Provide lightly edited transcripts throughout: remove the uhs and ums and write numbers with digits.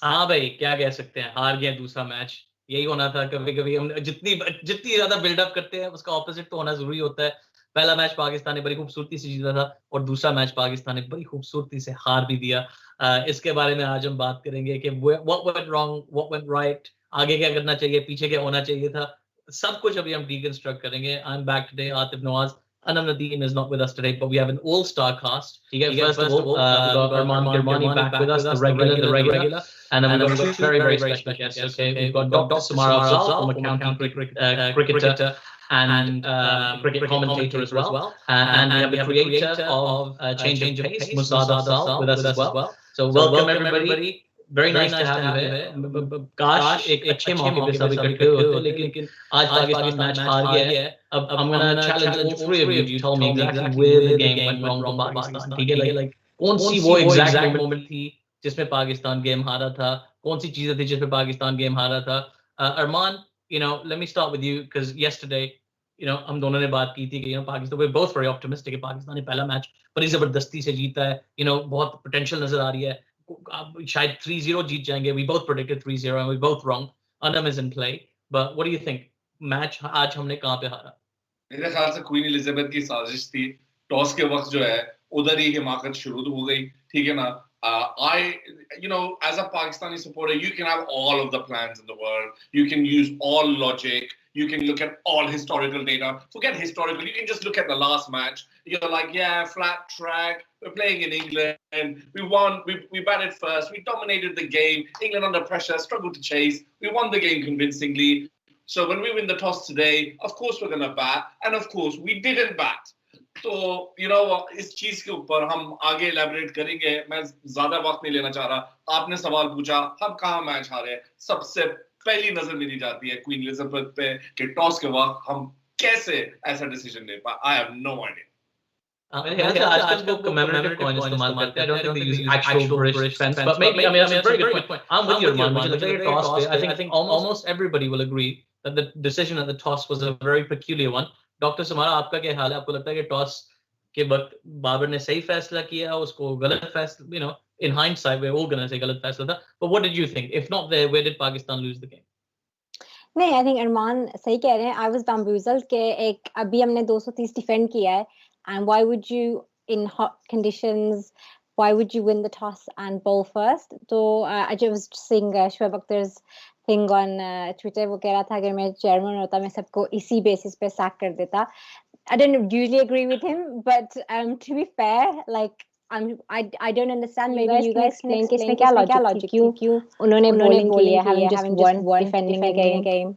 हाँ भाई, क्या कह सकते हैं, हार गया दूसरा मैच। यही होना था, कभी-कभी हम जितनी जितनी ज़्यादा बिल्डअप करते हैं, उसका ऑपोज़िट तो होना ज़रूरी होता है। पहला मैच पाकिस्तान ने बड़ी खूबसूरती से जीता था और दूसरा मैच पाकिस्तान ने बड़ी खूबसूरती से हार भी दिया। इसके बारे में आज हम बात करेंगे कि what went wrong, what went right, आगे क्या करना चाहिए, पीछे क्या होना चाहिए था। सब कुछ अभी हम डीकंस्ट्रक्ट करेंगे। I am back today, Atif Nawaz. Anam Nadeem is not with us today, but we have an all-star cast. First of all, we've got Armaan Kirmani back with us, the regular. And then we've got two very, very special guests, okay? We've got Dr. Samara Afzal, former county cricketer and cricket commentator as well. And we have the creator of Change of Pace, Masud Afzal, with us as well. So welcome everybody. Very nice to have you here. काश एक अच्छे मौके पे सब इकट्ठे होते, लेकिन आज पाकिस्तान मैच हार गया है. अब I'm gonna challenge all three of you to tell me exactly where the game went wrong for Pakistan. ठीक है, like कौन सी वो exact moment थी जिसमें पाकिस्तान गेम हारा था, कौन सी चीजें थी जिसमें पाकिस्तान गेम हारा था. Arman, let me start with you because yesterday, हम दोनों ने बात की थी कि Pakistan, we're both very optimistic कि पाकिस्तान ने पहला मैच बड़ी जबरदस्ती से जीता है. बहुत पोटेंशियल नजर आ रही है. शायद 3-0 जीत जाएंगे. We both predicted 3-0 and we both wrong. Anam is in play. But what do you think? Match आज हमने कहाँ पे हारा? मेरे ख्याल से क्वीन एलिजाबेथ की साजिश थी. टॉस के वक्त जो है उधर ही हिमाकत शुरू हो गई. ठीक है ना. As a Pakistani supporter, you can have all of the plans in the world. You can use all logic. You can look at all historical data. Forget historical. You can just look at the last match. You're like, yeah, flat track. We're playing in England. We won. We batted first. We dominated the game. England under pressure, struggled to chase. We won the game convincingly. So when we win the toss today, of course we're going to bat. And of course, we didn't bat. तो इस चीज के ऊपर हम आगे elaborate करेंगे. मैं ज्यादा वक्त नहीं लेना चाह रहा. आपने सवाल पूछा हम कहाँ मैच हारे. सबसे पहली नजर मेरी जाती है क्वीन एलिजाबेथ पे कि टॉस के वक्त हम कैसे ऐसा डिसीजन ले पाए. I have no idea. मेरे ख्याल से आजकल वो कमेमोरेटिव कॉइन इस्तेमाल करते हैं. I don't think they use actual British pence, but maybe, I mean, that's a very good point. I'm with you, Armaan. मुझे लगता है कि toss पे, I think almost everybody will agree that the decision at the toss was a very peculiar one. Dr. Samara, आपका क्या हाल है? आपको लगता है कि टॉस के वक्त बाबर ने सही फैसला किया, उसको गलत फैसला, in hindsight we're all going to say गलत फैसला था. But what did you think? If not there, where did Pakistan lose the game? नहीं, आई थिंक अरमान सही कह रहे हैं. आई वाज बैम्बूजल्ड के एक अभी हमने 230 डिफेंड किया है. And why would you, in hot conditions, why would you win the toss and bowl first? So I just seeing Shoaib Akhtar's thing on Twitter. वो कह रहा था अगर मैं chairman होता मैं सबको इसी basis पे sack कर देता. I don't usually agree with him, but to be fair, like I don't understand. Maybe you guys can explain इसमें क्या logic थी क्यों उन्होंने bowling की है, having just one defending a game.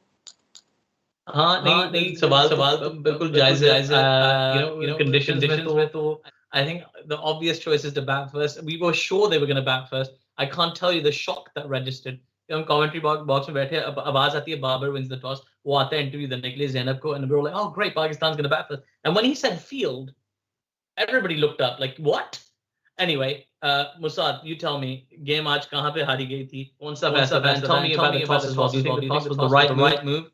हाँ नहीं सवाल तो बिल्कुल जायज है. Conditions में तो I think the obvious choice is to bat first. We were sure they were going to bat first. I can't tell you the shock that registered. हम commentary box में बैठे, आवाज आती है Babar wins the toss. वो आता है interview देने के लिए ज़ैनब को, and we were like, oh great, Pakistan's going to bat first. And when he said field, everybody looked up like what? Anyway, Musad, you tell me, game आज कहाँ पे हारी गई थी? कौन सा फैसला? And tell me about the toss as well. Do you think the toss was the right move?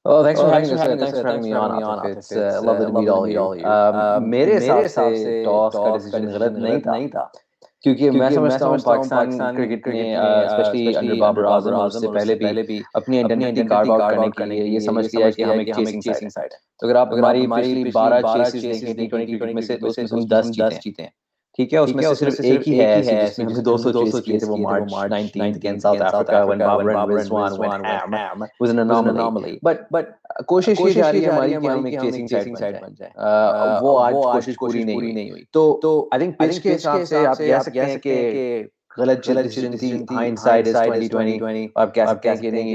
Oh, thanks for having us. Thanks for having me on, Aatif. It's lovely to meet all of you. मेरे हिसाब से toss का decision गलत नहीं था क्योंकि मैं समझता हूँ पाकिस्तान क्रिकेट ने स्पेशली अंडर बाबर आजम और उससे पहले भी अपनी आइडेंटिटी कार्व आउट करने के लिए ये समझ लिया है कि हम एक चेसिंग साइड है. तो अगर आप हमारी पिछली 12 चेसेस देखें T20 क्रिकेट में से, तो उसमें हम 10 जीते हैं. ठीक है, उसमें से सिर्फ एक ही है ऐसी जिसमें हमने 200 चेस किए थे. वो मार्च 19th against South Africa when Babar and Rizwan went ham. It was an anomaly. But कोशिश ये जा रही है हमारी कि हम एक चेसिंग साइड बन जाए. वो आज कोशिश पूरी नहीं हुई. तो आई थिंक पिच के हिसाब से आप कह सकते हैं कि गलत डिसीजन थी. Hindsight is 2020. आप कह सकते हैं कि नहीं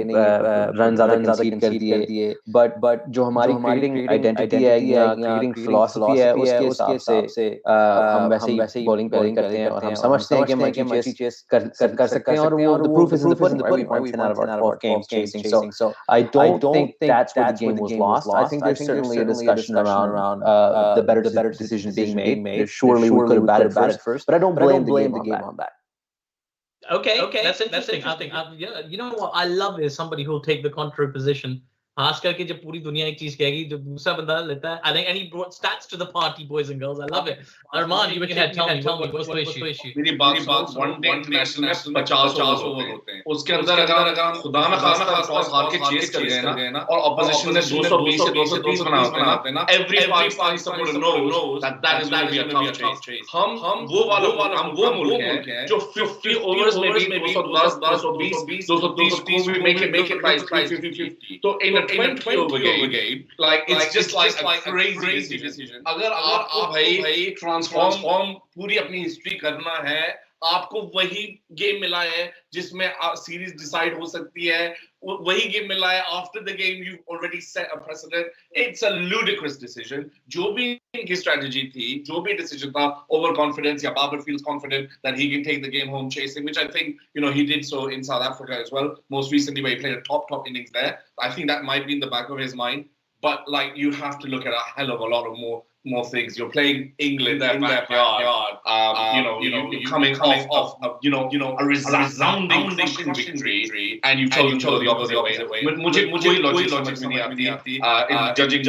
रन ज्यादा कंसीड कर दिए. बट जो हमारी क्रिकेटिंग आइडेंटिटी है या क्रिकेटिंग फिलॉसफी है उसके हिसाब से हम वैसे ही बॉलिंग करते हैं और हम समझते हैं कि हम अच्छी चेस कर सकते हैं. और वो the proof is in the pudding. We won 10 out of 4 games chasing. So I don't think that's where the game was lost. I think there's certainly a discussion around the better decision being made. Surely we could have batted first, but I don't blame the game on that. Okay, that's interesting. Yeah, you know what I love is somebody who'll take the contrary position. खास करके जब पूरी दुनिया एक चीज कहेगी जो दूसरा बंदा लेता है. I think and he brought stats to the party, boys and girls. I love it. Armaan, you can tell me what's the issue? मेरी बात सुनो, वनडे इंटरनेशनल में 50 ओवर होते हैं. उसके अंदर अगर हम खुदा न खास्ता टॉस हार के चेस कर गए ना और ऑपोजिशन ने 220 से 230 बनाते हैं ना, every Pakistani supporter knows that is going to be a tough chase. हम वो मुल्क हैं जो 50 ओवर्स में भी 210 220 230 को भी मेक इट प्राइस 350. तो इन a 20 over game, like it's just like a crazy decision. अगर आपको भाई ट्रांसफॉर्म पूरी अपनी हिस्ट्री करना है, आपको वही गेम मिला है जिसमें सीरीज डिसाइड हो सकती है, वही गेम मिला है. After the game you already set a president. It's a ludicrous decision. जो भी इनकी स्ट्रेटजी थी, जो भी डिसीजन था, ओवर कॉन्फिडेंस या Babar feels confident that he can take the game home chasing, which I think he did so in South Africa as well. Most recently where he played a top innings there. I think that might be in the back of his mind. But like you have to look at a hell of a lot of more things. You're playing England in their backyard. You're coming off a resounding crushing victory, and you chose the opposite way. मुझे कोई logic नहीं आती in judging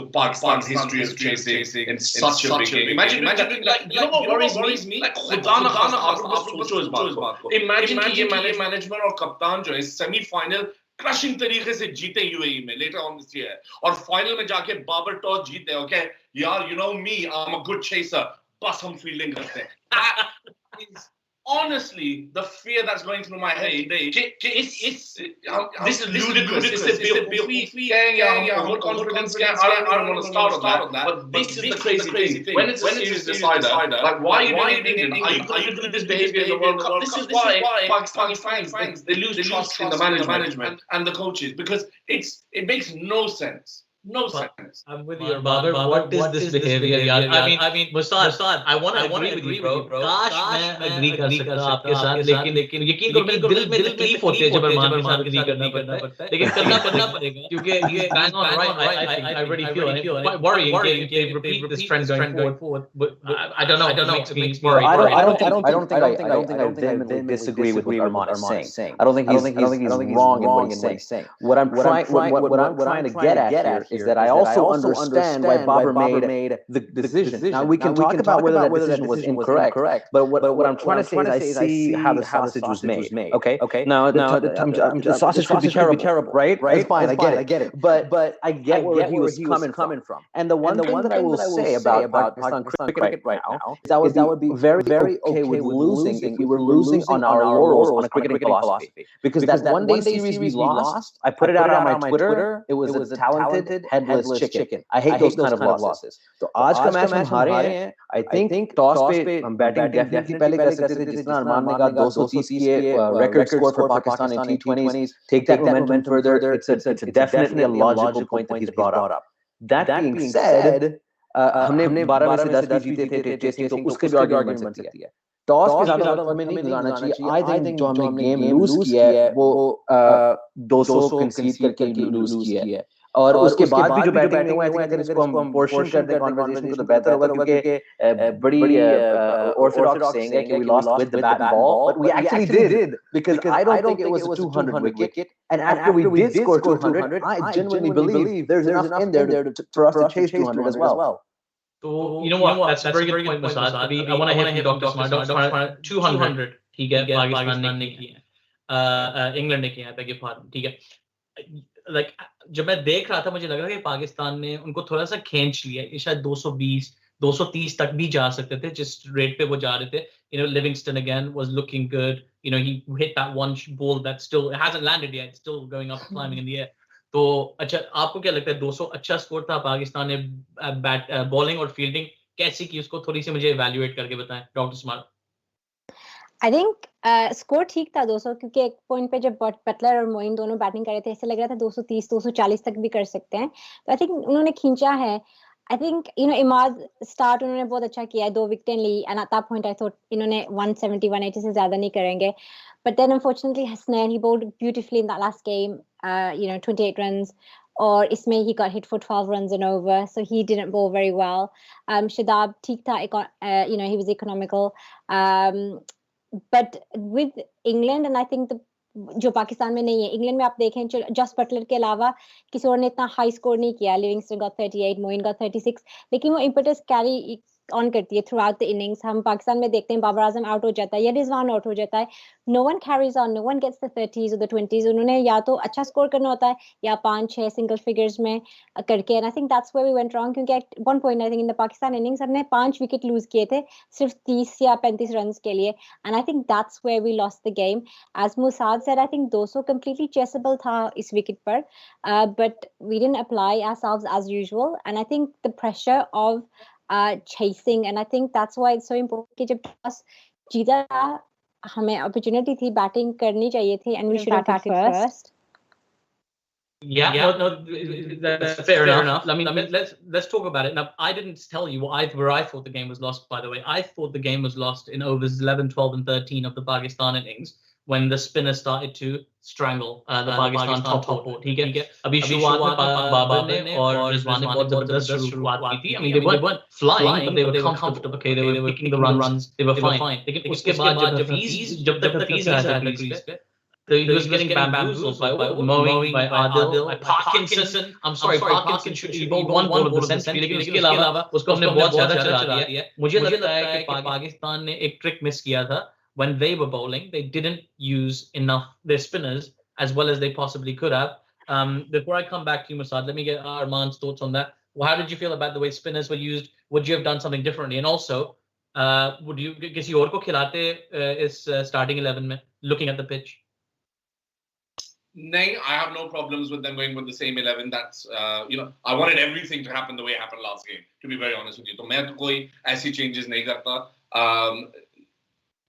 the Pakistan history of chasing in such a big game. Imagine like what worries me, like खुदा न खास्ता आप लोग सोचो इस बात को. Imagine कि ये मैनेजमेंट और कप्तान जो है सेमीफाइनल क्रशिंग तरीके से जीते यूएई में लेटर ऑन दिस ईयर और फाइनल में जाके बाबर टॉस जीते. ओके यार, me I am a good chaser, बस हम फील्डिंग करते हैं. That is honestly the fear that's going through my head today. This is ludicrous. This is overconfidence. I don't want to start on that. But this is the crazy thing. When it's a series decider, like why are you doing England? Are you going to do this behavior in the World Cup? This is why Pakistani fans they lose trust in the management and the coaches, because it makes no sense. No sense. I'm with you, Babar. What is this behavior? I mean, Masud, I want to agree with you, bro. काश मैं agree कर सकता आपके साथ, लेकिन यकीन करो मेरे दिल में तकलीफ होती है जब अरमान के साथ agree करना पड़ता है, लेकिन करना पड़ेगा क्योंकि ये bang on right. I already feel it. Quite worrying if they repeat this trend going forward. But I don't know. It makes me worried. I don't think I vehemently disagree with what Armaan is saying. I don't think he's wrong in what he's saying. What I'm trying to get at here is that I also understand why Babar made the decision. Now we can talk about whether that decision was incorrect, but what I'm trying to say is I see how the sausage was made. Okay. Now the sausage could be terrible, right? It's fine. I get it. But I get where he was coming from. And the one thing that I will say about Pakistan cricket right now is I would be very okay with losing if we were losing on our laurels on a cricketing philosophy. Because that one-day series we lost, I put it out on my Twitter. It was a talented headless chicken. I hate those kind of losses. तो आज का match हम हारे हैं. I think toss पे हम batting definitely पहले कर सकते थे, जितना अरमान ने कहा 230 की record score for Pakistan in T20s. Take that momentum further. It's definitely a logical point that he's brought up. That being said, हमने 12 में से 10 भी जीते थे टेस्टिंग, तो उसके भी आर्गुमेंट बन सकती है. टॉस पे ज्यादा हमें नहीं गुजारना चाहिए. आई थिंक जो हमने गेम लूज किया है वो 200 कंसीड करके लूज किया है. और उसके बाद भी जो बैटिंग में हुआ है, अगर इसको हम पोर्शन कर दें कन्वर्सेशन को तो बेहतर होगा, क्योंकि बड़ी ऑर्थोडॉक्स सेइंग है कि we lost with the bat and ball, but we actually did, because I don't think it was a 200 wicket, and after we did score 200, I genuinely believe there's enough in there for us to chase 200 as well. So you know what? That's a very good point, Masud. I want to hit Dr. Samara. 200 ठीक है, पाकिस्तान ने की है, England ने किया है, beg your pardon, ठीक है. Like जब मैं देख रहा था मुझे लग रहा था कि पाकिस्तान ने उनको थोड़ा सा खींच लिया, ये शायद 220 230 तक भी जा सकते थे जिस रेट पे वो जा रहे थे. Livingston again was looking good. He hit that one ball that still it hasn't landed yet, it's still going up, climbing in the air. तो अच्छा, आपको क्या लगता है 200 अच्छा स्कोर था, पाकिस्तान ने बॉलिंग और फील्डिंग कैसी की, उसको थोड़ी सी मुझे इवैल्यूएट करके बताएं doctor smart. I think score ठीक था 200, क्योंकि एक पॉइंट पे जब बटलर और मोइन दोनों बैटिंग कर रहे थे ऐसे लग रहा था 230 240 तक भी कर सकते हैं. तो आई थिंक उन्होंने खींचा है. आई थिंक इमाद स्टार्ट उन्होंने बहुत अच्छा किया है, 2 विकेटें ली, and at that point I thought इन्होंने 170 180 से ज्यादा नहीं करेंगे. बट देन अनफॉर्चुनेटली हसनैन ही bowled beautifully in that last game, 28 runs, और इसमें he got hit for 12 runs and over, so he didn't bowl very well. Shadab ठीक था, he was economical. But with England, and I think जो पाकिस्तान में नहीं है. England में आप देखें जस्ट बटलर के अलावा किसी और ने इतना हाई स्कोर नहीं किया. लिविंगस्टन got 38, मोइन got 36, लेकिन वो इम्पेटस कैरी ऑन करती है थ्रू आउट द इनिंग्स. हम पाकिस्तान में देखते हैं बाबर आजम आउट हो जाता है या रिजवान आउट हो जाता है, no one carries on, no one gets the 30s और द 20s. उन्होंने या तो अच्छा स्कोर करना होता है या 5-6 सिंगल फिगर्स में करके. And I think that's where we went wrong, क्योंकि at one point I think in the Pakistan innings हमने 5 विकेट लूज किए थे सिर्फ 30 या 35 रन के लिए. And I think that's where we lost the game. As मुसाद said, I think 200 completely chasable था इस विकेट पर, but we didn't apply ourselves as usual. And I think the pressure of chasing, and I think that's why it's so important कि जब toss जीता हमें opportunity थी batting करनी चाहिए थी, and we should have batted first. Yeah, no, that's fair enough. I mean, let's talk about it. Now, I didn't tell you where I thought the game was lost, by the way. I thought the game was lost in overs 11, 12, and 13 of the Pakistan innings when the spinner started to strangle the Pakistan top order. ठीक है? अभी शुरुआत में बाबर ने और रिजवान ने बहुत जबरदस्त शुरुआत की थी. I mean, they weren't flying, but they were comfortable. Okay, they were picking the runs. They were fine. लेकिन उसके बाद जब तक हफीज आया था क्रीज पे, he was getting bamboozled by Mowing, by Adil, by Parkinson. I'm sorry, Parkinson should be one ball of the century, लेकिन उसके अलावा उसको हमने बहुत ज्यादा चला दिया. मुझे लगता है कि पाकिस्तान ने एक ट्रिक मिस किया था. When they were bowling, they didn't use enough their spinners as well as they possibly could have. Before I come back to you, Masud, let me get Armaan's thoughts on that. Well, how did you feel about the way spinners were used? Would you have done something differently? And also, would you किसी और को खिलाते इस starting 11 में, looking at the pitch? No, I have no problems with them going with the same 11. That's, I wanted everything to happen the way it happened last game, to be very honest with you. So, मैं तो कोई ऐसी changes नहीं करता.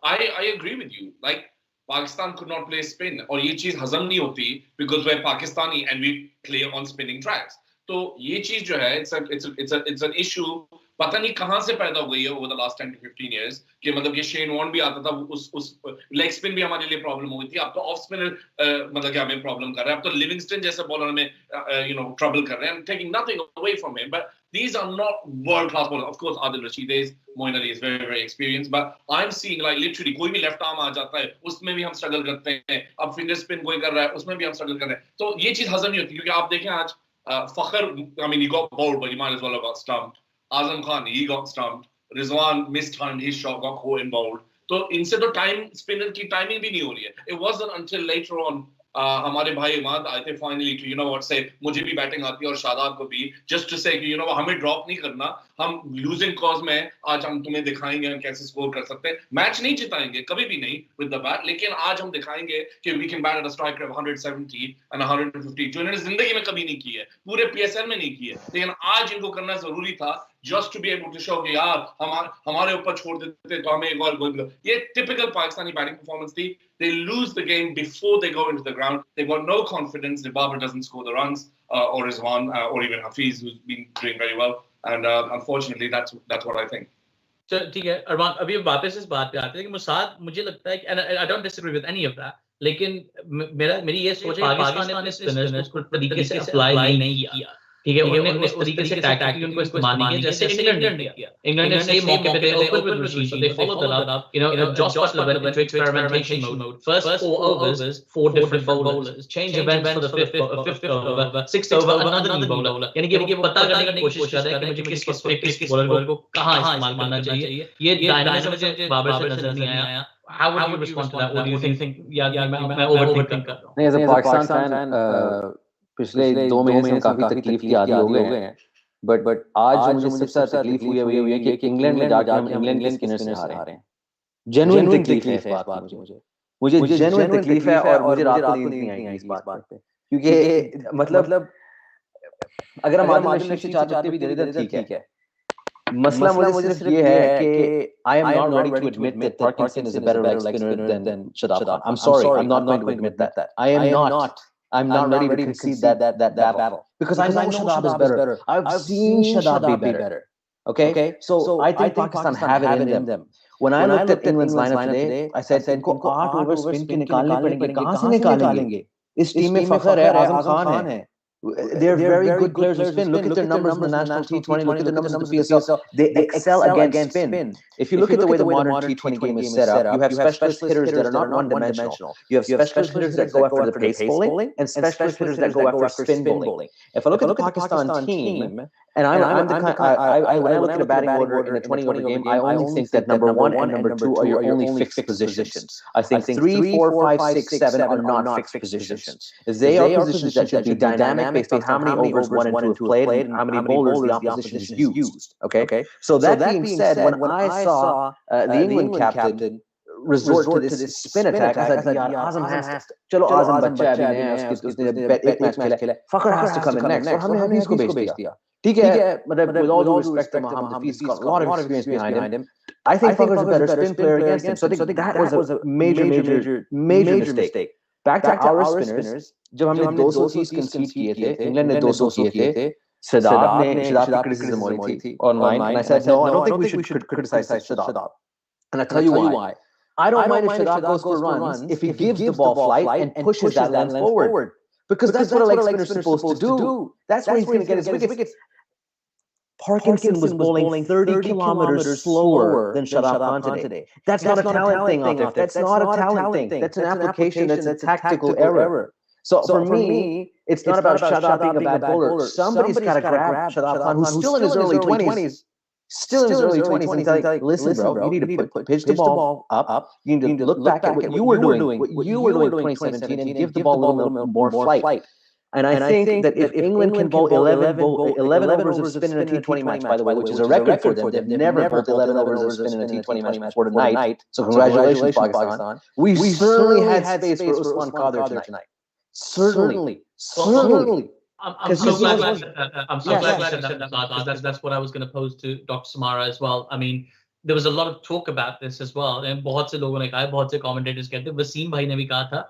I agree with you. Like, Pakistan could not play spin, और ये चीज हजम नहीं होती because we're Pakistani and we play on spinning tracks. तो ये चीज जो है, it's an issue. पता नहीं कहाँ से पैदा हो गई है over the last 10 to 15 years कि मतलब ये शेन वॉर्न भी आता था, उस लेग स्पिन भी हमारे लिए प्रॉब्लम हो गई थी. अब तो ऑफ स्पिनर मतलब कि हमें प्रॉब्लम कर रहा है. अब तो लिविंगस्टन जैसे बॉलर हमें ट्रबल कर रहे हैं. taking nothing away from him, but these are not world class bowlers. Of course, Adil Rashid is, Moeen Ali is very very experienced, but I'm seeing like literally कोई भी left arm आ जाता है उसमें भी हम स्ट्रगल करते हैं. अब फिंगर स्पिन कोई कर रहा है उसमें भी हम स्ट्रगल कर रहे हैं. तो ये चीज हजम नहीं होती, क्योंकि आप देखें आज फखर, I mean, he got bowled, but he might as well have got stumped. Azam Khan, he got stumped. Rizwan mistimed his shot, got caught in bowled. So instead of time, spinner की timing भी नहीं हो रही है. It wasn't until later on हमारे भाई इमाद आए थे finally to, you know what, say मुझे भी बैटिंग आती है और शादाब को भी, just to say कि you know हमें ड्रॉप नहीं करना, हम losing cause में आज हम तुम्हें दिखाएंगे हम कैसे स्कोर कर सकते हैं. मैच नहीं जिताएंगे कभी भी नहीं with the bat, लेकिन आज हम दिखाएंगे कि we can bat at a strike rate of 170 and 150, जो इन्होंने जिंदगी में कभी नहीं की है, पूरे PSL में नहीं की है. लेकिन आज इनको करना जरूरी था just to be able to show कि यार हमारे ऊपर छोड़ देते तो हमें एक और गोल. ये typical पाकिस्तानी बैटिंग परफॉर्मेंस थी. They lose the game before they go into the ground. They've got no confidence if Babar doesn't score the runs, or Rizwan, or even Hafiz, who's been doing very well. And unfortunately, that's what I think. So, ठीक है अरमान, अभी वापस इस बात पे आते हैं कि मुसाद, मुझे लगता है कि and I don't disagree with any of that, लेकिन मेरी ये सोच है पाकिस्तान ने अपने स्पिनर्स को तरीके से अप्लाई नहीं किया. ठीक है, उन्होंने उस तरीके से टैक्टिक उनको इस्तेमाल नहीं किया जैसे इंग्लैंड ने किया. इंग्लैंड ने सही मौके पे open with Rashid, they followed that up. You know, Josh Butler went into experimentation mode. First 4 overs, 4 different bowlers. Change events for the fifth over, sixth over, another new bowler. यानी कि वो पता करने की कोशिश कर रहे हैं कि मुझे किस बॉलर को कहाँ इस्तेमाल करना चाहिए. ये डायनामिक्स मुझे बाबर से नजर नहीं आया. How would you respond to that? What do you think? Yeah, मैं overthink कर रहा हूँ. नहीं, as a Pakistan fan, पिछले 2 महीने से काफी तकलीफ की आदी हो गए हैं. बट आज जो मुझे सबसे ज्यादा तकलीफ हुई है कि इंग्लैंड में जाके हम इंग्लैंड के स्पिनर से हारे हैं. जेन्युइन तकलीफ है इस बात की. मुझे जेन्युइन तकलीफ है और मुझे रात को नींद नहीं आई इस बात पे, क्योंकि मतलब अगर हम आदिल रशीद चाहते भी दे दें ठीक है. मसला मुझे सिर्फ ये है कि I am not ready to admit that Parkinson is a better leg spinner than Shadab Khan. I'm sorry, I'm not going to admit that. I'm not ready to concede that battle because I know Shadab is better. I've seen Shadab be better. Okay, so I think Pakistan have it in them. When I looked at England's lineup today, I said इनको 8 over spin के निकालने पड़ेंगे. कहाँ से निकालेंगे? इस team में फखर है, आजम खान है, They're very good players with spin. Look at their numbers in the national T20. Look at the numbers in the PSL. They excel against spin. If you look at the way the modern T20 game is set up, you have specialist hitters that are not one-dimensional. You have specialist hitters that go after the pace bowling and specialist hitters that go after spin bowling. If I look at the Pakistan team, and I'm the kind, when I look at a batting order in a 20-over game, I only think that number 1 and number 2 are your only fixed positions. I think 3, 4, 5, 6, 7 are not fixed positions. They are positions that should be dynamic based on how many overs 1 and 2 have played and how many bowlers the opposition has used. Okay? So that being said, when I saw the England captain resort to this spin attack, I thought, yaar, Azam has to. Chalo, Azam bacha abhi nahi hai, उसने एक match खेला है. Fakhar has to come in next. और हमने Hafiz को भेज दिया. ठीक है, मतलब with all due respect to Mohammad Hafiz, he's got a lot of experience behind him. I think Fakhar's a better spin player against him. So I think that was a major mistake. Back to our spinners, जब हमने 230 concede किए थे, England ने 200 किए थे, शादाब की criticism हो रही थी online, and I said no, I don't think we should criticize Shadab. And I tell you why. I don't mind if Shadab goes for runs if he gives the ball flight and pushes that length forward. Because that's what a leg spinner is supposed to do. That's where he's going to get his wickets. Parkinson was bowling 30 kilometers slower than Shadab Khan today. That's not a talent thing, Aatif. That's not a talent thing. That's an application. That's a tactical error. So for me, it's not about Shadab being a bad bowler. Somebody's got to grab Shadab Khan, who's still in his early 20s. Still in his early 20s, and tell like, listen, bro, you need to pitch the ball up. You need to look back at what you were doing in 2017, and give the ball a little more flight. And I think that if England can bowl 11 overs of spin in a T20 match, by the way, which is a record for them, they've never bowled 11 overs of spin in a T20 match before tonight. So congratulations, Pakistan. We certainly had space for Usman Qadir tonight. Certainly. I'm so glad you said that. I'm so glad you said that, because that's what I was going to pose to Dr. Samara as well. I mean, there was a lot of talk about this as well. And बहुत से लोगों ने कहा, बहुत से commentators कहते हैं, वसीम भाई ने भी कहा था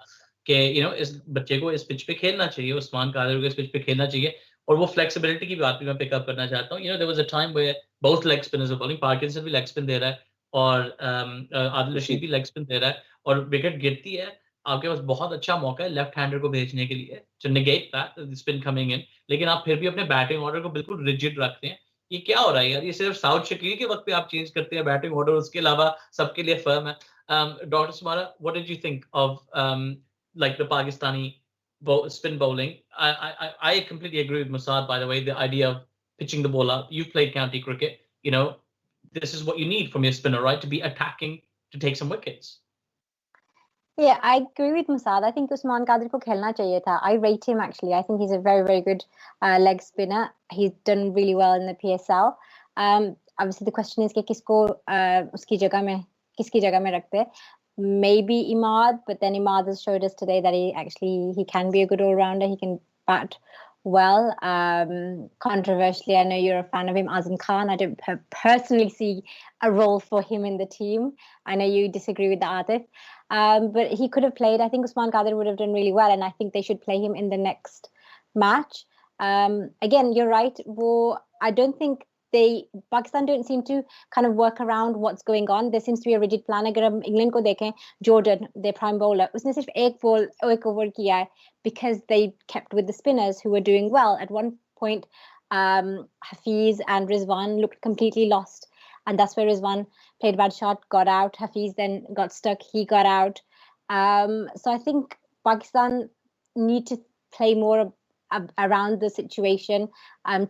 कि इस बच्चे को इस पिच पे खेलना चाहिए, उस्मान कादिर को इस पिच पे खेलना चाहिए. और वो flexibility की बात भी मैं pick up करना चाहता हूँ. There was a time where both leg spinners were bowling. Parkinson भी leg spin दे रहा है और आदिल रशीद भी leg spin दे रहा है और विकेट गिरती है. आपके पास बहुत अच्छा मौका है लेफ्ट हैंडर को भेजने के लिए to negate that spin coming in, लेकिन आप फिर भी अपने बैटिंग ऑर्डर को बिल्कुल रिजिड रखते हैं. ये क्या हो रहा है यार? ये सिर्फ साउथ शकील के वक्त पे आप चेंज करते हैं बैटिंग ऑर्डर, उसके अलावा सबके लिए फर्म है. Doctor Samara, what did you think of like the Pakistani spin bowling? I completely agree with Masud, by the way, the idea of pitching the ball up. You've played county cricket, this is what you need from your spinner, right? To be attacking, to take some wickets. Yeah, I agree with Masud. I think Usman Qadir ko khelna chahiye tha. I rate him actually. I think he's a very, very good leg spinner. He's done really well in the PSL. Obviously, the question is कि किसको उसकी जगह में किसकी जगह में रखते? Maybe Imad, but then Imad has showed us today that he can be a good all-rounder. He can bat well. Controversially, I know you're a fan of him, Azam Khan. I don't personally see a role for him in the team. I know you disagree with that, Aatif. But he could have played. I think Usman Qadir would have done really well, and I think they should play him in the next match. Again, you're right. I don't think Pakistan don't seem to kind of work around what's going on. There seems to be a rigid plan. अगर हम England को देखें, Jordan, their prime bowler, उसने सिर्फ एक over किया है because they kept with the spinners who were doing well. At one point, Hafiz and Rizwan looked completely lost, and that's where Rizwan played a bad shot, got out. Hafiz then got stuck, he got out. So I think Pakistan need to play more around the situation,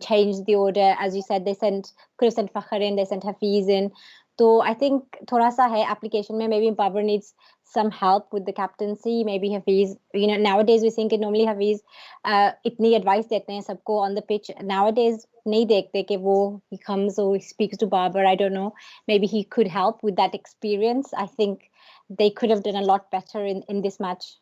change the order. As you said, could have sent Fakhar in, they sent Hafiz in. So I think thoda sa hai application mein, maybe Babar needs some help with the captaincy. Maybe Hafiz, nowadays we think normally Hafiz itni advice dete hain sabko on the pitch. Nowadays nahi dekhte ki he comes or he speaks to Babar. I don't know. Maybe he could help with that experience. I think they could have done a lot better in this match.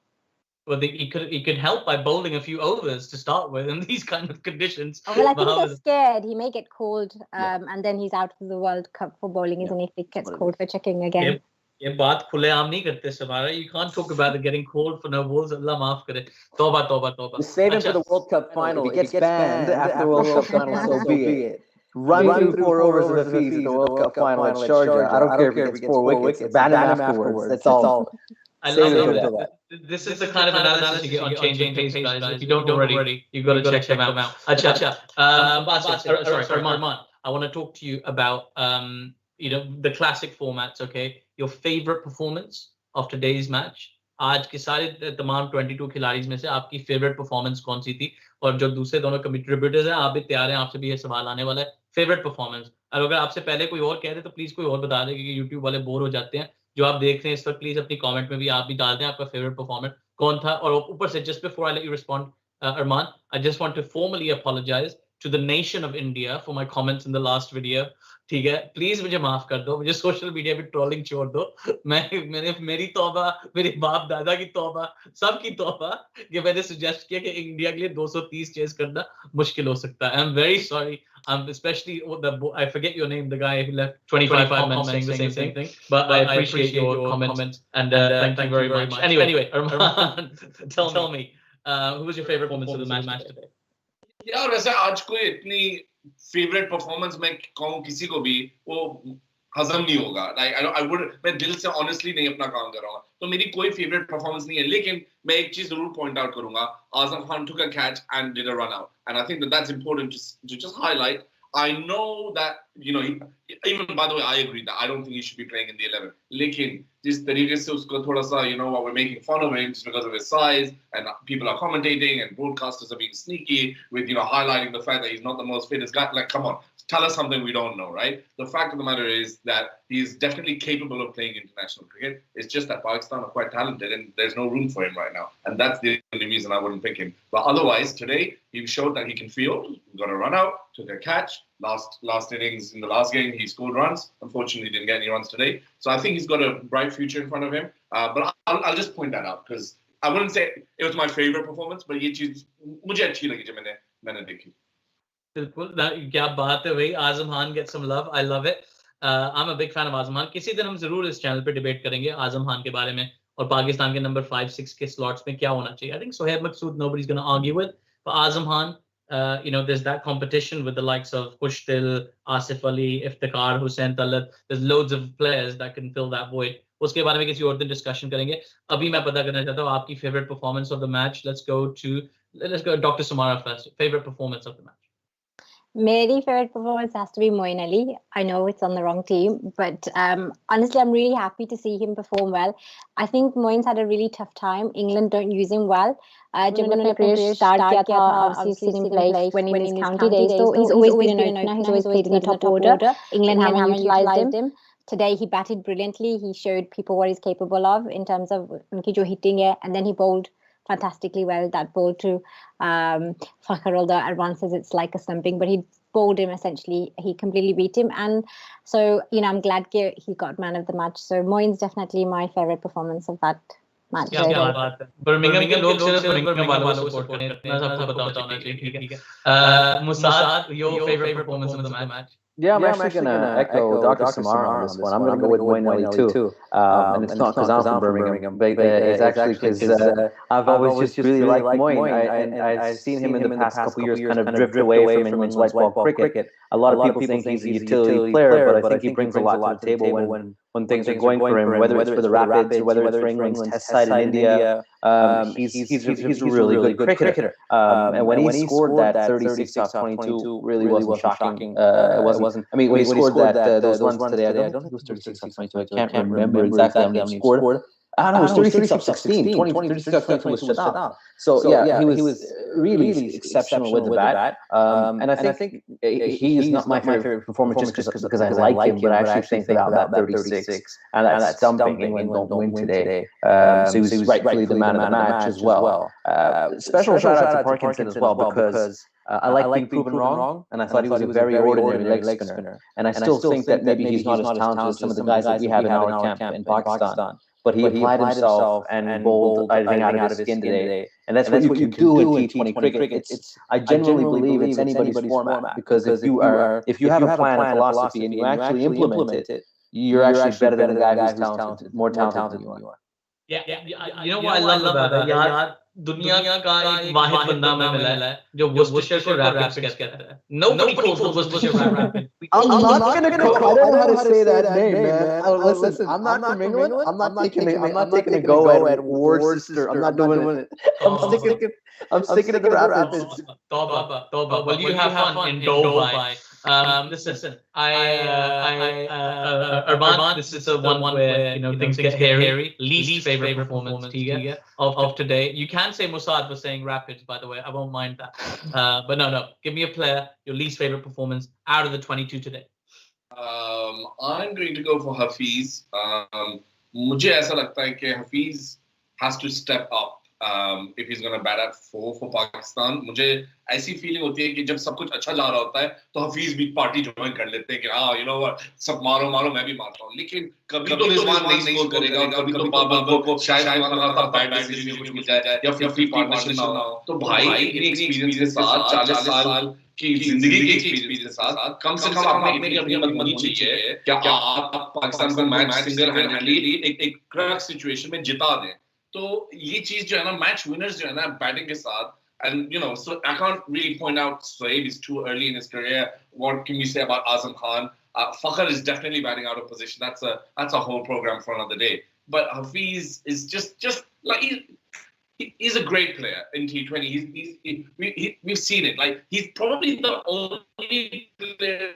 Well, he could help by bowling a few overs to start with in these kind of conditions. Well, I think they're scared. He may get called, and then he's out of the World Cup for bowling, isn't he? If he gets called for checking again. ये बात खुलेआम नहीं करते Samara. You can't talk about it getting called for no balls. Allah maaf करे. Tauba. Save him for the World Cup final. If he gets banned after the World Cup final, so be it. Run through 4 overs of Hafiz at the World Cup final at Sharjah. I don't care if he gets 4 wickets. Ban him afterwards. That's all. I Save love it it. for that. This is the kind of analysis you get on Changing Pace, guys. If you don't already, you've got to check them out. Acha, Armaan, I want to talk to you about the classic formats. Okay, your favorite performance of today's match. आज के सारे तमाम 22 खिलाड़ियों में से आपकी favourite performance कौन सी थी और जो दूसरे दोनों कंट्रीब्यूटर्स हैं आप भी तैयार हैं आपसे भी ये सवाल आने वाला है फेवरेट परफॉर्मेंस और अगर आपसे पहले कोई और कह रहे तो प्लीज कोई और बता दें क्योंकि यूट्यूब वाले बोर हो जाते हैं जो आप देख रहे हैं इस वक्त प्लीज अपनी कमेंट में भी आप भी डाल दें आपका फेवरेट परफॉर्मेंस कौन था और ऊपर से just before I let you respond Armaan, I just want to formally apologize to the nation of India for my comments in the last video. ठीक है प्लीज मुझे माफ कर दो मुझे सोशल मीडिया पे ट्रोलिंग छोड़ दो मैंने मेरी तौबा मेरे बाप दादा की तौबा सबकी तौबा कि मैंने सजेस्ट किया कि इंडिया के लिए 230 चेस करना मुश्किल हो सकता है I am very sorry I'm especially I forget your name, the guy who left 25 comments saying the same thing. But I appreciate your comments and thank you very much. Anyway, Armaan, tell me, who was your favorite performance of the match today? यार वैसे आज कोई इतनी favourite performance मैं कहूँ किसी को भी वो हजम नहीं होगा मैं दिल से ऑनेस्टली नहीं अपना काम कर रहा हूँ तो मेरी कोई फेवरेट परफॉर्मेंस नहीं है लेकिन मैं एक चीज जरूर पॉइंट आउट करूंगा Azam Khan took a catch and did a run out and I think that's important to just highlight. I know that even by the way I agree that I don't think he should be playing in the 11 लेकिन जिस तरीके से उसको थोड़ा सा what we're making fun of him just because of his size and people are commentating and broadcasters are being sneaky with highlighting the fact that he's not the most fittest guy like come on tell us something we don't know right the fact of the matter is that he's definitely capable of playing international cricket it's just that Pakistan are quite talented and there's no room for him right now and that's the only reason I wouldn't pick him but otherwise today he showed that he can field got a run out took a catch last innings in the last game he scored runs unfortunately didn't get any runs today so I think he's got a bright future in front of him but I'll just point that out because I wouldn't say it was my favorite performance but ये चीज मुझे अच्छी लगी जब मैंने देखी बिल्कुल क्या बात है भाई Azam Khan get some love I love it I am a big fan of Azam Khan किसी दिन हम जरूर इस चैनल पे डिबेट करेंगे आजम खान के बारे में और पाकिस्तान के नंबर 5-6 के स्लॉट्स में क्या होना चाहिए I think Shoaib Maqsood nobody is gonna argue with but Azam Khan there's that competition with the likes of Pushtil, Asif Ali, Iftikhar, Hussain Talat there's loads of players that can fill that void उसके बारे में किसी और दिन डिस्कशन करेंगे अभी मैं पता करना चाहता हूँ आपकी favourite performance of the match let's go Dr. Samara first favorite performance of the match Mary favorite performance has to be Moeen Ali. I know it's on the wrong team, but honestly, I'm really happy to see him perform well. I think Moeen's had a really tough time. England don't use him well. जब उन्होंने career start किया था, obviously seen him play when in his county days. So he's always been an opener. He's always played in the top order. England haven't utilized him. Today he batted brilliantly. He showed people what he's capable of in terms of उनकी जो hitting है, and then he bowled fantastically well. That ball to Fakhar, although Armaan says it's like a stumping, but he bowled him essentially. He completely beat him, and so I'm glad he got man of the match. So Moeen's definitely my favorite performance of that match. क्या बात है Birmingham के लोग सिर्फ Birmingham वालों को support करते हैं मैं सबको बताना होना चाहिए ठीक है Mossad your favorite performance of the match Yeah, I'm actually going to echo Dr. Samara on this one. I'm going to go with Moeen Ali too. And it's not because I'm from Birmingham, but it's actually because I've always just really liked Moeen. And I've seen him in the past couple of years kind of drift away from England's white ball cricket. A lot of people think he's a utility player, but I think he brings a lot to the table when things are going for him, whether it's for the Rapids or whether it's for England's test side in India. He's a really good cricketer. And when he scored that 36 off 22 really wasn't shocking. It wasn't. I mean, when he scored those runs today, I don't think it was 36 off 22. I can't remember exactly how many he scored. I don't know, it was 36 off 16. 36 off 22 was shut down. So yeah, he was really exceptional with the bat. And I think he is not my favorite performance just because I like him, but I actually think about that 36 and that stumping England don't win today. So he was rightfully the man of the match as well. Special shout out to Parkinson as well because I like being proven wrong, and I thought he was a very ordinary leg spinner. And I still think that maybe he's not as talented as some of the guys that we have in our camp in Pakistan. But he applied himself and bowled everything out of his skin today. And that's what you can do in T20 cricket. I genuinely believe it's anybody's format because if you have a plan and philosophy and you actually implement it, you're actually better than the guy who's talented, more talented than you are. Yeah, you know what I love about it? यार दुनिया का एक वाहिद बंदा हमें मिला है जो Worcestershire rapids कहता है. Nobody calls them Worcestershire Rapids. I'm not gonna go. I don't know how to say that name, man. Listen, I'm not from England. I'm not taking a go at Worcester. I'm not doing it. I'm sticking to the Rapids. Toba. Well, you have fun in Dubai. Listen, Armaan, this is the one where things get hairy. Least favorite performance of today. You can say Masud was saying Rapids, by the way. I won't mind that. But no. Give me a player, your least favorite performance out of the 22 today. I'm going to go for Hafiz. मुझे ऐसा लगता है कि Hafiz has to step up if he's going to bat at 4 for Pakistan. मुझे ऐसी feeling होती है कि जब सब कुछ अच्छा जा रहा होता है तो हफीज भी पार्टी ज्वाइन कर लेते हैं कि हाँ, सब मारो मैं भी मारता हूँ. लेकिन कभी तो रिजवान नहीं स्कोर करेगा, कभी तो बाबर को शायद बैड डिसीजन कुछ मिल जाए या 50 पार्टनरशिप ना हो. तो भाई इतनी एक्सपीरियंस के साथ 40 साल की जिंदगी के एक्सपीरियंस के साथ कम से कम आपने इतनी अपनी हिम्मत होनी चाहिए क्या आप पाकिस्तान को मैच सिंगल हैंडली एक क्रैक सिचुएशन में जिता दें. तो ये चीज जो है ना, मैच विनर्स जो है ना बैटिंग के साथ, and so I can't really point out Sohaib, he's too early in his career. What can you say about Azam Khan? Fakhr is definitely batting out of position. That's a whole program for another day. But Hafiz is just like he's a great player in T20. We've seen it. Like he's probably the only player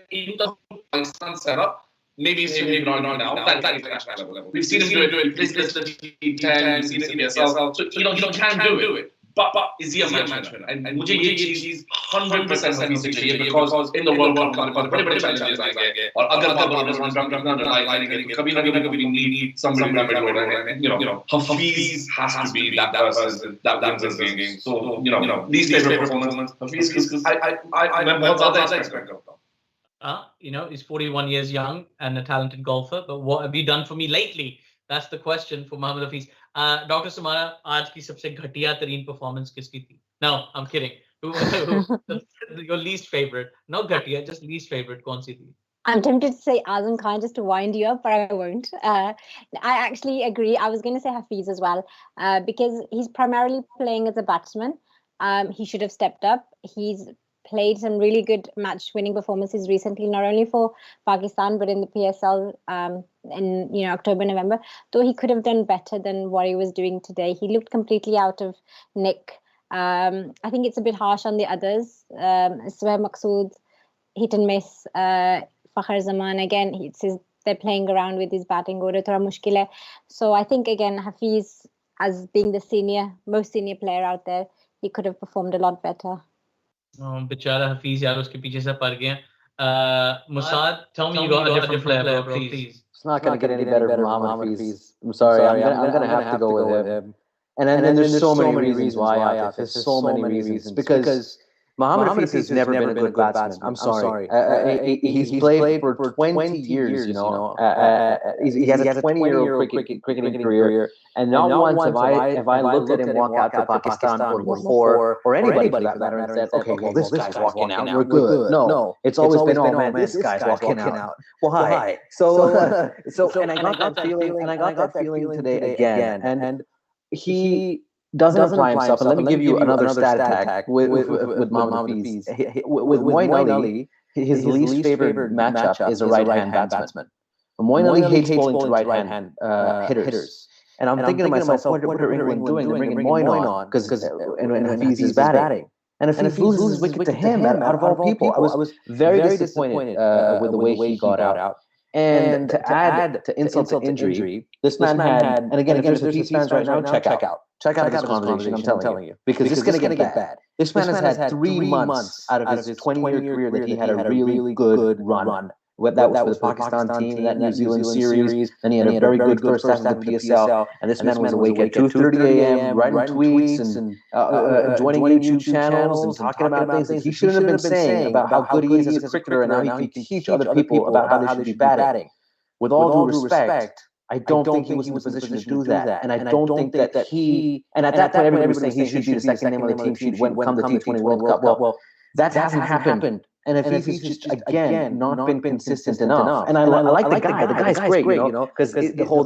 in the Pakistan setup. Maybe not now. That's international level. We've seen him do it. He's played the T10. We've seen it in the PSL. So he can do it. But is he a match winner? And मुझे ये चीज 100% Hafiz से चाहिए because in the World Cup हमारे पास बड़े challenges आएंगे और अगर बाबर रन करेंगे तो कभी ना कभी need somebody to run it. Hafiz has to be that person that wins us game. So least favorite performance Hafiz is मैं बहुत ज़्यादा expect करता हूँ. He's 41 years young and a talented golfer, but what have you done for me lately? That's the question for Mohammad Hafiz. Dr. Samara, आज की सबसे घटिया तरीन performance किसकी थी? No, I'm kidding. Your least favorite? Not घटिया, just least favorite. कौन सी थी? I'm tempted to say Azam Khan just to wind you up, but I won't. I actually agree. I was going to say Hafiz as well, because he's primarily playing as a batsman. He should have stepped up. He's played some really good match-winning performances recently, not only for Pakistan but in the PSL in October, November. So he could have done better than what he was doing today. He looked completely out of nick. I think it's a bit harsh on the others. Masud, hit and miss. Fakhr Zaman again. They're playing around with his batting order. Thoda mushkil hai. So I think again Hafiz, as being the most senior player out there, he could have performed a lot better. बेचारा हफीज यार उसके पीछे से पड़ गए. Masud, tell me you got a different player, bro, please. It's not going to get any better from Mohammad Hafiz. I'm sorry, I'm going to have to go with him. And then there's so many reasons why, Aatif. There's so many reasons. Because Mohammad Hafiz has never been a good batsman. I'm sorry. He's played for 20 years, He has a 20-year cricketing career. And not once have I looked at him walk out to Pakistan or Lahore or anybody for that matter and said, okay, well, this guy's walking out, we're good. No, it's always been, oh man, this guy's walking out. Why? So and I got that feeling today again. And he doesn't apply himself. And let me give you another stat attack with Mohammad Hafiz. With Moeen Ali, his least favorite matchup is a right-hand batsman. Moeen Ali hates bowling to right-hand hitters. And I'm thinking to myself, what are England doing? They're bringing Moeen on because Hafiz is batting. And if he loses his wicket to him, out of all people, I was very disappointed with the way he got out. And to add to insult to injury, this man had, and again, if there's Hafiz fans right now, check out. Check out this conversation, I'm telling you. Because this is going to get bad. This man has had 3 months out of his 20-year career that he had a really good run. That was for the Pakistan team, that New Zealand series. Then he had a very good first half of the PSL. And this man was awake at 2:30 a.m., writing tweets and joining YouTube channels and talking about things that he shouldn't have been saying about how good he is as a cricketer and how he can teach other people about how they should be batting. With all due respect, I don't think he was in a position to do that. And I don't think that he... And at that point, everybody was saying he should be the second name on the team sheet when come the T20 World Cup. Well, that hasn't happened. And if he's just, again, not been consistent enough. And I like the guy. The guy's great, because the whole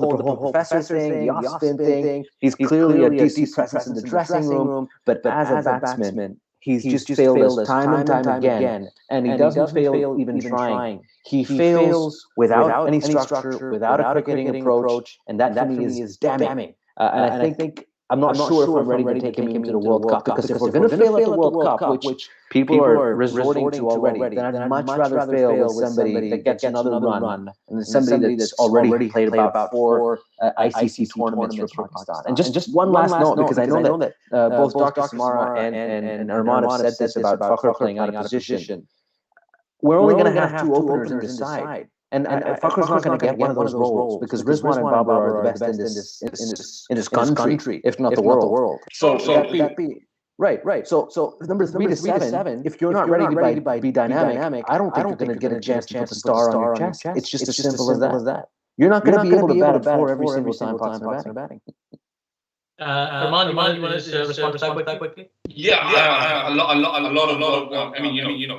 professor thing, the off-spin thing, he's clearly a decent presence in the dressing room. But as a batsman, He's just failed us time and time again, and he doesn't fail even trying. He fails without any structure, without a cricketing approach, and that for me is damning. And I think I'm not sure if I'm ready to take him into the World Cup, because if we're going to fail at the World Cup, which people are resorting to already, then I'd much rather fail with somebody that gets another run, and somebody that's already played about 4 ICC tournaments for Pakistan. And just one last note, because I know that both Dr. Samara and Armaan have said this about Fakhr playing out of position. We're only going to have 2 openers in this side. And Fakhr's not going to get one of those roles, because Rizwan and Babar are the best in this country, if not the world. So that be right. So number 3 to 7, if you're not ready to be dynamic, I don't think you're going to get a chance to put the star on your chest. It's just as simple as that. You're not going to be able to bat at 4 every single time Pakistan are batting. Armaan, you want to just respond to that quickly? Yeah, a lot of. I mean,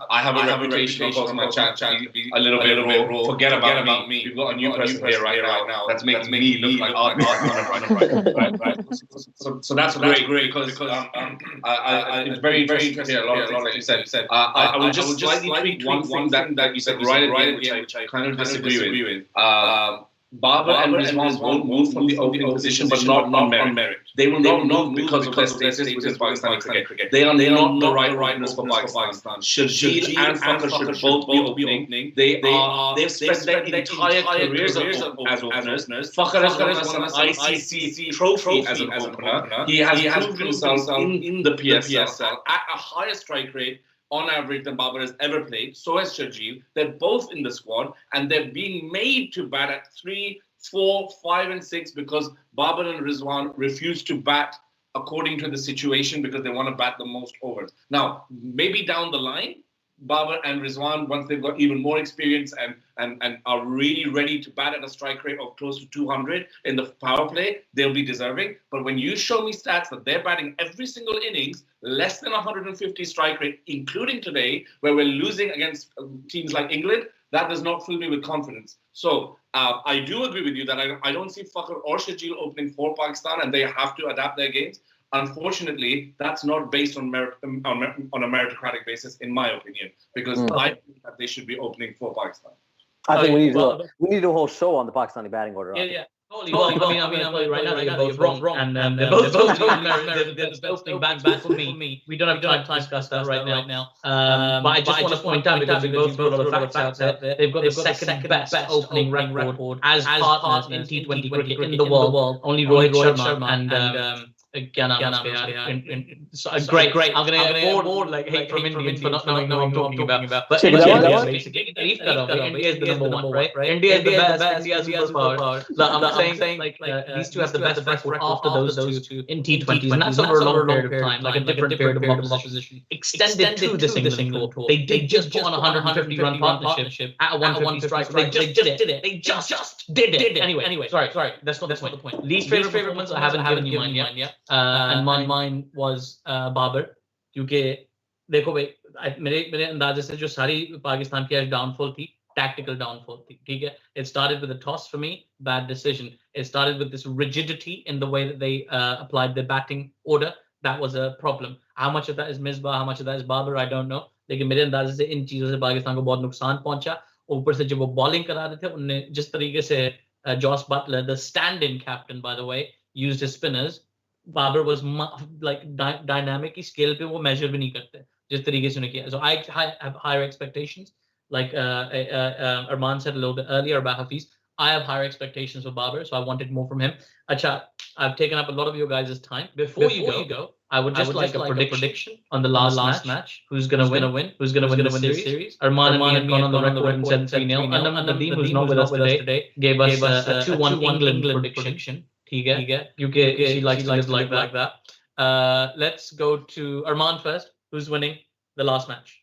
I have a reputation. Of course, my chat a little bit raw. Forget about me. We've got a new person here right now that's making me look like Armaan. Right. So that's great because it's very interesting to hear a lot of things that you said. I will just slightly tweak one thing that you said right at the end, which I kind of disagree with. Babar and Rizwan won't move from the opening position, but not on merit. They will not move because of their status within Pakistani cricket. They are not the right openers for Pakistan. Sharjeel and Fakhr should both be opening. They've spent their entire careers as openers. Fakhr has won an ICC trophy as an opener. He has proved himself in the PSL at a higher strike rate on average than Babar has ever played. So has Sharjeel. They're both in the squad, and they're being made to bat at 3, 4, 5, and 6 because Babar and Rizwan refuse to bat according to the situation because they want to bat the most overs. Now, maybe down the line, Babar and Rizwan, once they've got even more experience and are really ready to bat at a strike rate of close to 200 in the power play, they'll be deserving. But when you show me stats that they're batting every single innings, less than 150 strike rate, including today, where we're losing against teams like England, that does not fill me with confidence. So I do agree with you that I don't see Fakhr or Sharjeel opening for Pakistan, and they have to adapt their games. Unfortunately, that's not based on merit, on a meritocratic basis, in my opinion, because I think that they should be opening for Pakistan. I think we need to do a whole show on the Pakistani batting order. Yeah. Totally. I mean, right now they're both wrong, and they're both opening bats for me. We don't have time to discuss that right now. But I just want to point out, because we both wrote a lot of facts out there, they've got the second best opening record as partners in T20 cricket in the world. Only Rohit Sharma and great. I'm gonna get more like hate from Indians for not knowing what I'm talking about. But India basically, India is the number one, right? India is the best. India is superpower. I'm saying like these two have the best record after those two in T20s, and that's over a long period of time, like a different period of opposition. Extended to this England tour. They did just put on a 150 run partnership at a 150 strike. They just did it. They just did it. Anyway, sorry. That's not the point. Least favorite performance I haven't given you mine yet. And mine was Babar, क्योंकि देखो भाई मेरे अंदाजे से जो सारी पाकिस्तान की आज डाउनफॉल थी, tactical downfall थी, ठीक है? It started with a toss for me, bad decision. It started with this rigidity in the way that they applied their batting order. That was a problem. How much of that is Misbah, how much of that is Babar, I don't know. लेकिन मेरे अंदाजे से इन चीजों से पाकिस्तान को बहुत नुकसान पहुंचा. ऊपर से जब वो बॉलिंग करा रहे थे, उन्होंने जिस तरीके से Josh Butler, the stand-in captain by the way, used his spinners. Babar was like dynamic scale पे वो measure भी नहीं करते जिस तरीके से उन्हें किया. So I have higher expectations. Like Armaan said a little bit earlier about Hafiz, I have higher expectations for Babar, so I wanted more from him. Acha, I've taken up a lot of your guys' time. Before you go, I would just like a prediction on the last match. Who's gonna win? Who's gonna win this series? Armaan and me have gone on the record and said 3-0. And Nadeem, who's not with us today, gave us a 2-1 England prediction. UK she likes to live like that. Let's go to Armaan first. Who's winning the last match?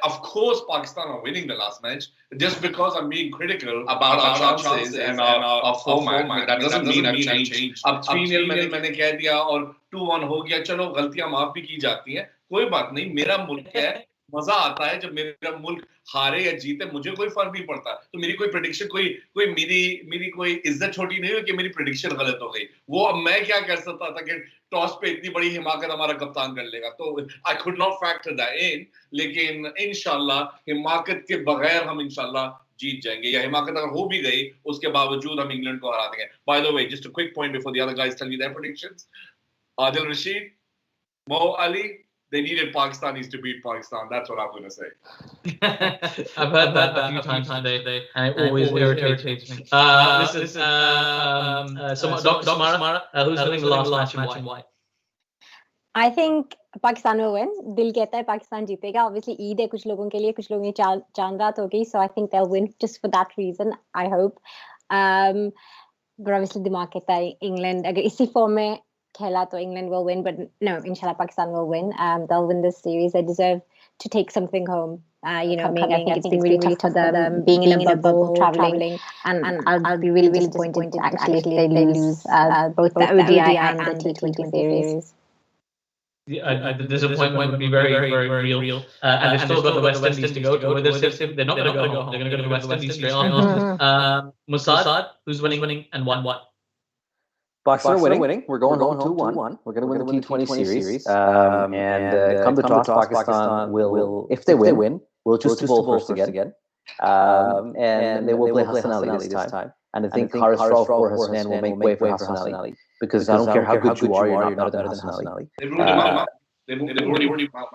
Of course, Pakistan are winning the last match. Just because I'm being critical about our chances and our format, that doesn't mean I've changed. अब 3-0 मैंने कह दिया और 2-1 हो गया. चलो गलतियां माफ भी की जाती हैं. कोई बात नहीं. मेरा मुल्क है. मजा आता है जब मेरा मुल्क हारे या जीते, मुझे कोई फर्क नहीं पड़ता। तो मेरी कोई प्रेडिक्शन, कोई मेरी कोई इज्जत छोटी नहीं हुई कि मेरी प्रेडिक्शन गलत हो गई। वो अब मैं क्या कर सकता था कि टॉस पे इतनी बड़ी हिमाकत हमारा कप्तान कर लेगा, तो I could not factor that in. लेकिन इंशाल्लाह हिमाकत के बगैर हम इंशाल्लाह जीत जाएंगे, या हिमाकत अगर हो भी गई उसके बावजूद हम इंग्लैंड को हरा देंगे। By the way, just a quick point before the other guys tell me their predictions, Adil Rashid, Mo Ali, they needed Pakistanis to beat Pakistan. That's what I'm going to say. I've heard that a few times today, and it always irritates me. Listen, Dr. Samara, who's winning the last match and why? I think Pakistan will win. दिल कहता है पाकिस्तान जीतेगा. Obviously Eid है कुछ लोगों के लिए, कुछ लोगों की चांद रात हो गई, so I think they'll win just for that reason. I hope. But obviously दिमाग कहता है England अगर इसी form में खेला तो England will win, but no, inshallah Pakistan will win. They'll win this series. They deserve to take something home. Coming. I think it's been really tough for them being in a bubble, traveling, and I'll be really disappointed actually if they lose both the ODI and the T20 series. The disappointment would be very, very real. And they've still got the West Indies to go to. They're not going to go home. They're going to go to the West Indies straight on. Masud, who's winning and what? Pakistan are winning. We're going home 2-1. We're going to win the T20 series. And come the toss, Pakistan will, if they win, we'll choose to bowl first again. And they will play Hassan Ali this time. And I think Haris Rauf or Hassan will make way for Hassan Ali. Because I don't care how good you are, you're not better than Hassan Ali. They ruled him out. They ruled him out.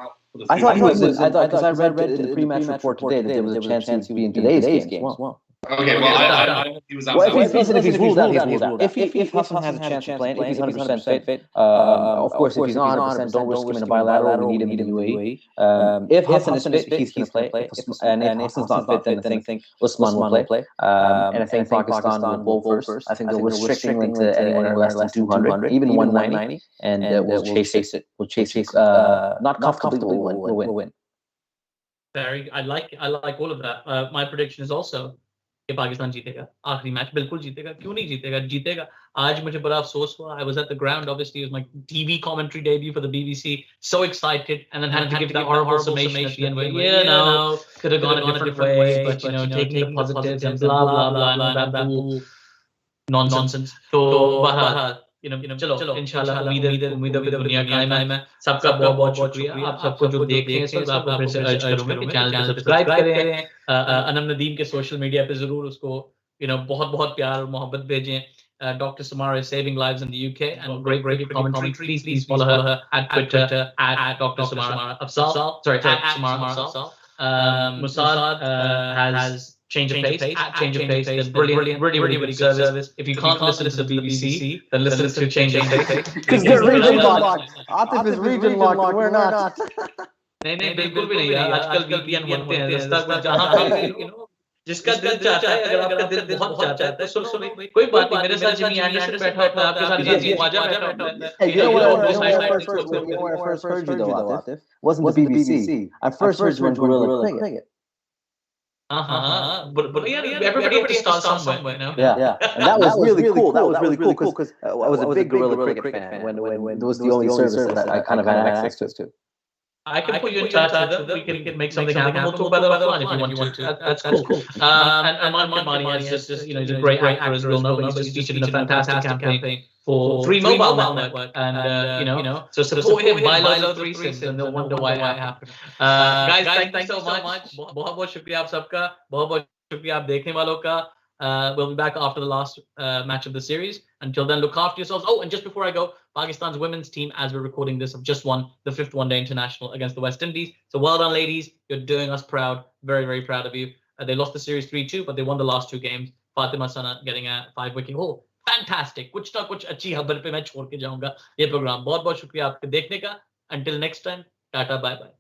I thought he was. Because I read in the pre-match report today that there was a chance he would be in today's game as well. Okay, well, I he was out. Well, if he's ruled out, he's ruled out. If Hassan has a chance to play, if he's 100% fit, of course, if he's not 100%, don't risk him in a bilateral. We need him in the UAE. If Hassan is fit, he's going to play. And if Hassan's not fit, then I think Usman will play. And I think Pakistan will bowl first. I think they'll restrict England to anywhere less than 200, even 190, and we'll chase it. We'll chase it. Not comfortably, we'll win. Very. I like all of that. My prediction is also कि पाकिस्तान जीतेगा, आखिरी match बिल्कुल जीतेगा. क्यों नहीं जीतेगा? जीतेगा. आज मुझे बड़ा अफसोस हुआ. I was at the ground, obviously it was my TV commentary debut for the BBC. So excited, and then had to give that horrible summation at the end where, could have gone a different way, but taking the positives and blah blah blah and that whole nonsense. So बहरहाल चलो इंशाल्लाह उम्मीद दुनिया कायम है. सबका बहुत शुक्रिया. आप सबको जो देख रहे हैं सब आपको फिर से अर्ज करूंगा कि चैनल को सब्सक्राइब करें. अनम नदीम के सोशल मीडिया पे जरूर उसको बहुत प्यार और मोहब्बत भेजें. Dr. Samara is saving lives in the UK and great commentary. Please follow her at Twitter at Dr. Samara. Afzal, sorry, at Samara Afzal. Masud has Change of Pace. At Change of Pace, there's brilliant, really good service. If you can't listen to the BBC, then listen to Change of Pace. Because they're region locked. Aatif is region locked. We're not. नहीं बिल्कुल भी नहीं यार. आजकल VPN बनते हैं. रास्ता कुछ जहाँ पे जिसका दिल चाहता है, अगर आपका दिल बहुत चाहता है तो सुनो. कोई बात नहीं. मेरे साथ जिमी एंडरसन बैठा होता है, आपके साथ ये ख्वाजा बैठा होता है. Hey, you know when I first heard you though, Aatif? Wasn't the BBC. I first heard you on Gorilla Cricket. But everybody starts somewhere, Yeah. And that was really cool. That was really cool because I was a big Gorilla Cricket fan when it was the only service that I kind of had access to. I can put you in touch with them. We can make something happen. We'll talk about that offline if you want to. That's cool. And Armaan Kirmani is just he's a great actor, as we all know. But he's just featured in a fantastic campaign for Free Mobile Network. And so support him, buy loads of 3 SIMs, and they'll wonder why it happened. Guys, thanks so much. बहुत शुक्रिया आप सबका. बहुत शुक्रिया आप देखने वालों का. We'll be back after the last match of the series. Until then, look after yourselves. Oh, and just before I go, Pakistan's women's team, as we're recording this, have just won the 5th one-day international against the West Indies. So well done, ladies. You're doing us proud. Very, very proud of you. They lost the series 3-2, but they won the last 2 games. Fatima Sana getting a 5-wicket haul. Fantastic. कुछ ना कुछ अच्छी खबर पे मैं छोड़ के जाऊंगा ये प्रोग्राम. बहुत शुक्रिया आपके देखने का. Until next time, Tata, bye bye.